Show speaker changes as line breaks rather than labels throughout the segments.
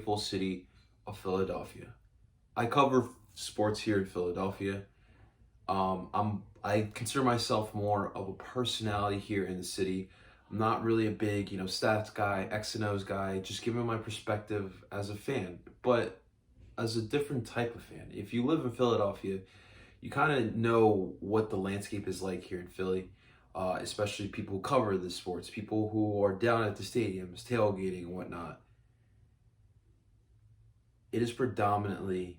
beautiful city of Philadelphia. I cover sports here in Philadelphia. I consider myself more of a personality here in the city. I'm not really a big, stats guy, X and O's guy, just giving my perspective as a fan, but as a different type of fan. If you live in Philadelphia, you kind of know what the landscape is like here in Philly, especially people who cover the sports, people who are down at the stadiums, tailgating and whatnot. It is predominantly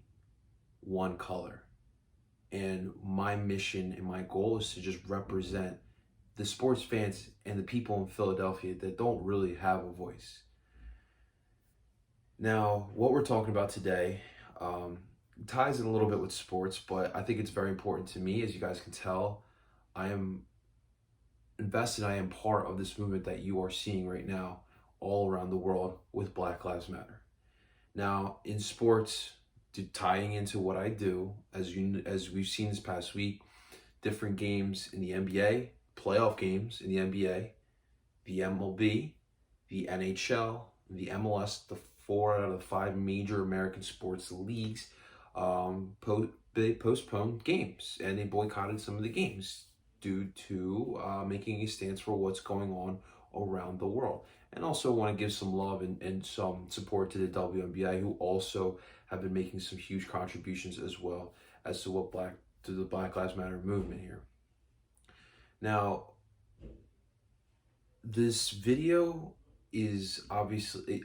one color. And my mission and my goal is to just represent the sports fans and the people in Philadelphia that don't really have a voice. Now, what we're talking about today ties in a little bit with sports, but I think it's very important to me. As you guys can tell, I am invested, I am part of this movement that you are seeing right now all around the world with Black Lives Matter. Now, in sports, tying into what I do, as we've seen this past week, different games in the NBA, playoff games in the NBA, the MLB, the NHL, the MLS, the 4 out of the 5 major American sports leagues, they postponed games and they boycotted some of the games due to making a stance for what's going on around the world. And also want to give some love and some support to the WNBA, who also have been making some huge contributions as well as to the Black Lives Matter movement here. Now, this video is obviously,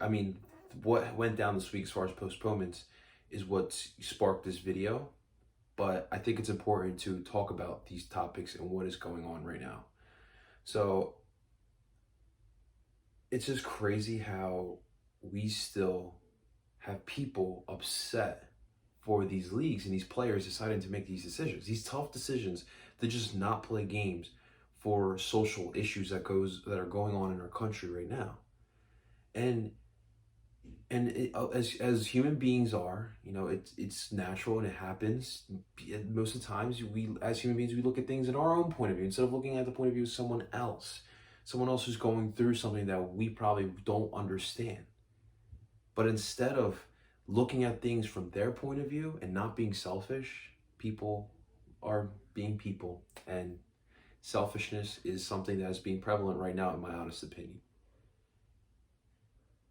what went down this week as far as postponements is what sparked this video, but I think it's important to talk about these topics and what is going on right now. So it's just crazy how we still have people upset for these leagues and these players deciding to make these decisions, these tough decisions to just not play games for social issues that are going on in our country right now. And as human beings are, it's natural and it happens. Most of the times, we as human beings, we look at things in our own point of view instead of looking at the point of view of someone else who's going through something that we probably don't understand. But instead of looking at things from their point of view and not being selfish, people are being people, and selfishness is something that is being prevalent right now, in my honest opinion.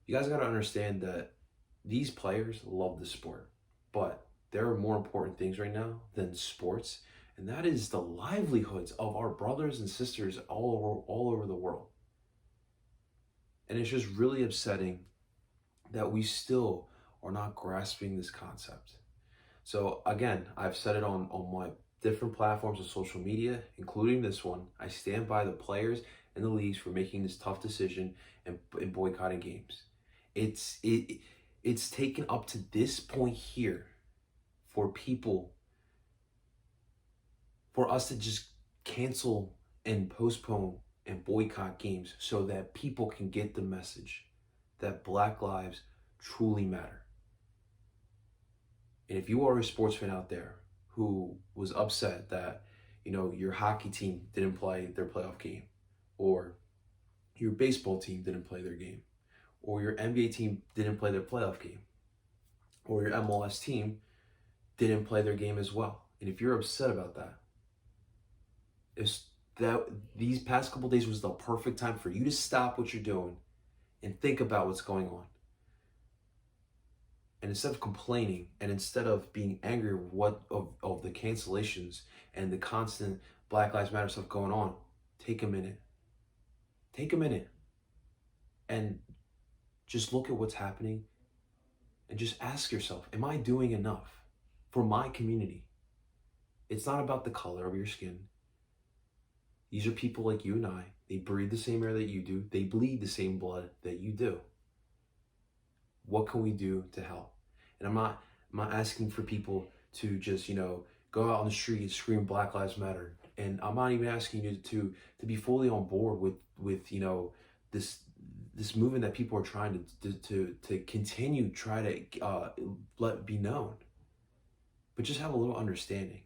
You guys got to understand that these players love the sport, but there are more important things right now than sports, and that is the livelihoods of our brothers and sisters all over the world. And it's just really upsetting that we still are not grasping this concept. So again, I've said it on my different platforms of social media, including this one. I stand by the players and the leagues for making this tough decision and boycotting games. It's taken up to this point here for us to just cancel and postpone and boycott games so that people can get the message that Black lives truly matter. And if you are a sports fan out there who was upset that, your hockey team didn't play their playoff game, or your baseball team didn't play their game, or your NBA team didn't play their playoff game, or your MLS team didn't play their game as well. And if you're upset about that, these past couple days was the perfect time for you to stop what you're doing and think about what's going on. And instead of complaining and instead of being angry of the cancellations and the constant Black Lives Matter stuff going on, take a minute. Take a minute and just look at what's happening and just ask yourself, am I doing enough for my community? It's not about the color of your skin. These are people like you and I. They breathe the same air that you do. They bleed the same blood that you do. What can we do to help? And I'm not asking for people to just, go out on the street and scream Black Lives Matter. And I'm not even asking you to be fully on board with this movement that people are trying to continue try to let be known. But just have a little understanding.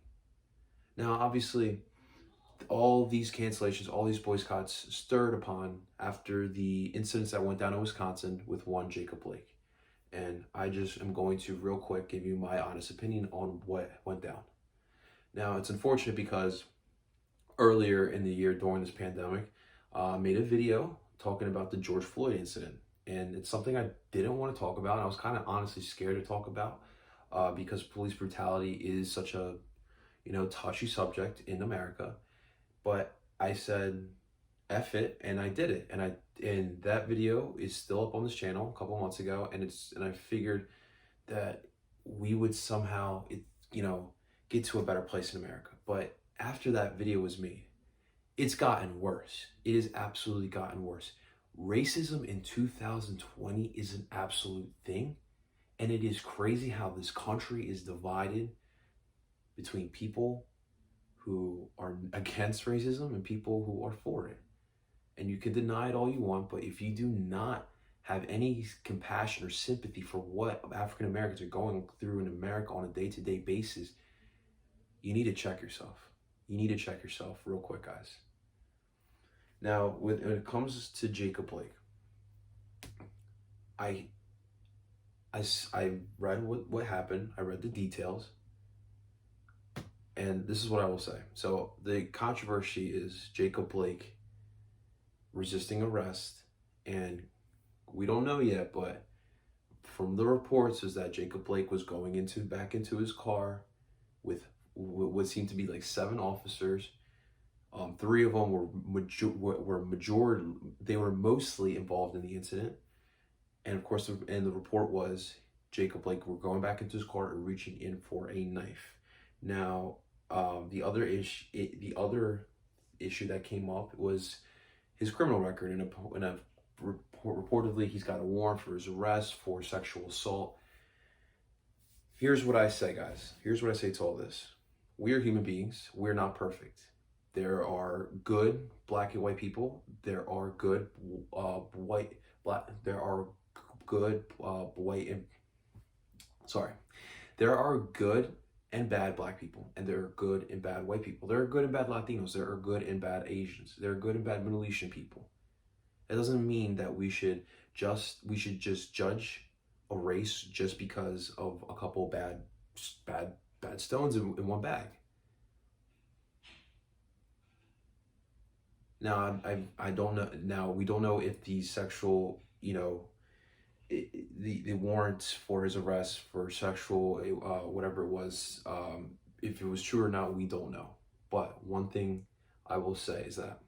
Now, obviously, all these cancellations, all these boycotts stirred upon after the incidents that went down in Wisconsin with one Jacob Blake. And I just am going to real quick give you my honest opinion on what went down. Now, it's unfortunate because earlier in the year during this pandemic, I made a video talking about the George Floyd incident. And it's something I didn't want to talk about. And I was kind of honestly scared to talk about because police brutality is such a, touchy subject in America. But I said, F it, and I did it. And that video is still up on this channel a couple months ago. And I figured that we would somehow, get to a better place in America. But after that video was made, it's gotten worse. It has absolutely gotten worse. Racism in 2020 is an absolute thing. And it is crazy how this country is divided between people who are against racism and people who are for it. And you can deny it all you want, but if you do not have any compassion or sympathy for what African Americans are going through in America on a day-to-day basis, you need to check yourself. You need to check yourself real quick, guys. Now, when it comes to Jacob Blake, I read what happened. I read the details. And this is what I will say. So the controversy is Jacob Blake resisting arrest. And we don't know yet, but from the reports is that Jacob Blake was going back into his car with what seemed to be like 7 officers. 3 of them they were mostly involved in the incident. And of course, the report was Jacob Blake were going back into his car and reaching in for a knife. Now, the other issue that came up was his criminal record. Reportedly, he's got a warrant for his arrest for sexual assault. Here's what I say, guys. Here's what I say to all this. We are human beings. We're not perfect. There are good black and white people. There are good There are good and bad black people, and there are good and bad white people. There are good and bad Latinos. There are good and bad Asians. There are good and bad Middle Eastern people. It doesn't mean that we should just judge a race just because of a couple bad stones in one bag. Now, I don't know. Now, we don't know if the sexual, the warrant for his arrest for sexual, whatever it was, if it was true or not, we don't know. But one thing I will say is that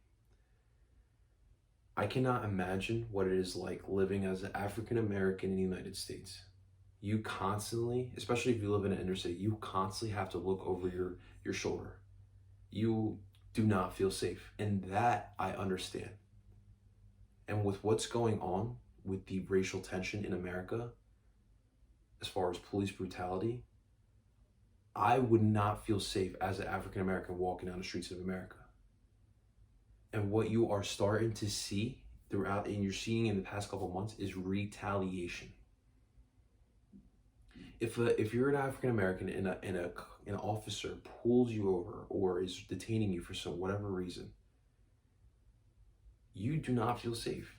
I cannot imagine what it is like living as an African American in the United States. You constantly, especially if you live in an inner city, you constantly have to look over your shoulder. You do not feel safe. And that I understand. And with what's going on with the racial tension in America, as far as police brutality, I would not feel safe as an African American walking down the streets of America. And what you are starting to see throughout, and you're seeing in the past couple of months, is retaliation. If you're an African American and an officer pulls you over or is detaining you for whatever reason, you do not feel safe.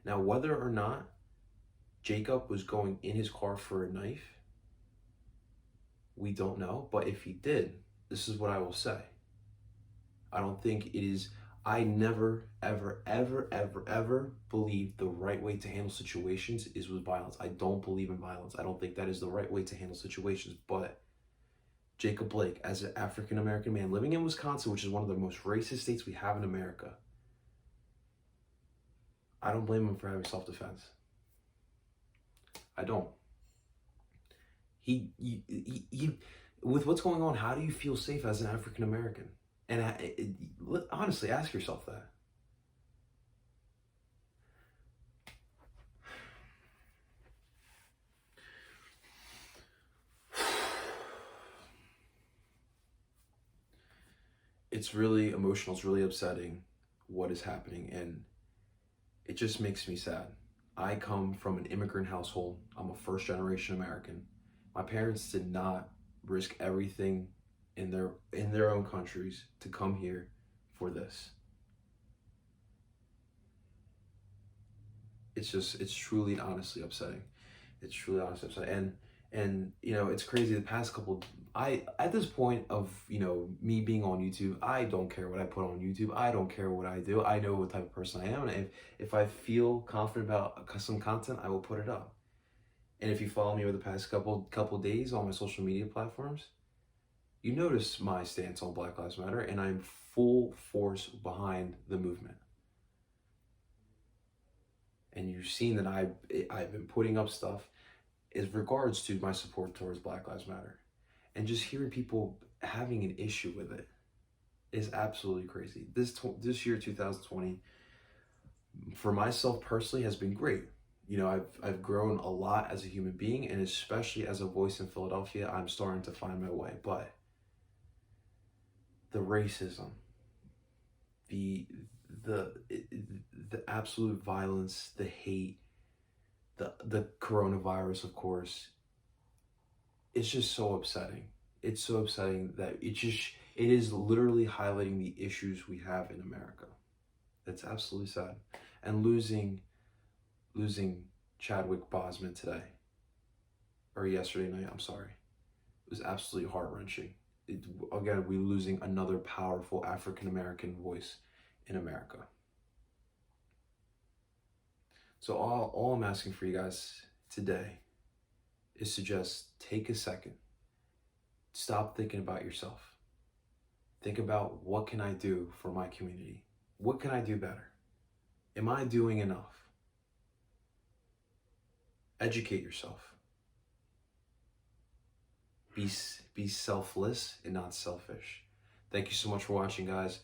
Now, whether or not Jacob was going in his car for a knife, we don't know. But if he did, this is what I will say. I don't think it is. I never, ever, ever, ever, ever believe the right way to handle situations is with violence. I don't believe in violence. I don't think that is the right way to handle situations. But Jacob Blake, as an African American man living in Wisconsin, which is one of the most racist states we have in America, I don't blame him for having self-defense. I don't. He with what's going on, how do you feel safe as an African American? And honestly, ask yourself that. It's really emotional. It's really upsetting what is happening. And it just makes me sad. I come from an immigrant household. I'm a first-generation American. My parents did not risk everything in their own countries to come here for this. It's truly and honestly upsetting. It's truly honestly upsetting. And you know, it's crazy. The past couple, I at this point of me being on YouTube, I don't care what I put on YouTube. I don't care what I do. I know what type of person I am, and if I feel confident about some content, I will put it up. And if you follow me over the past couple days on my social media platforms, you notice my stance on Black Lives Matter, and I'm full force behind the movement. And you've seen that I've been putting up stuff as regards to my support towards Black Lives Matter, and just hearing people having an issue with it is absolutely crazy. This year 2020 for myself personally has been great. You know, I've grown a lot as a human being, and especially as a voice in Philadelphia, I'm starting to find my way. But the racism, the the the absolute violence, the hate, the coronavirus, of course, it's just so upsetting. It's so upsetting that it is literally highlighting the issues we have in America. It's absolutely sad. And losing Chadwick Boseman today, or yesterday night, I'm sorry, it was absolutely heart-wrenching. Again, we losing another powerful African American voice in America. So all I'm asking for you guys today is to just take a second, stop thinking about yourself. Think about, what can I do for my community? What can I do better? Am I doing enough? Educate yourself. Be selfless and not selfish. Thank you so much for watching, guys.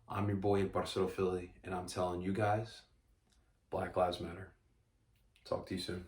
I'm your boy Barcelo Philly, and I'm telling you guys, Black Lives Matter. Talk to you soon.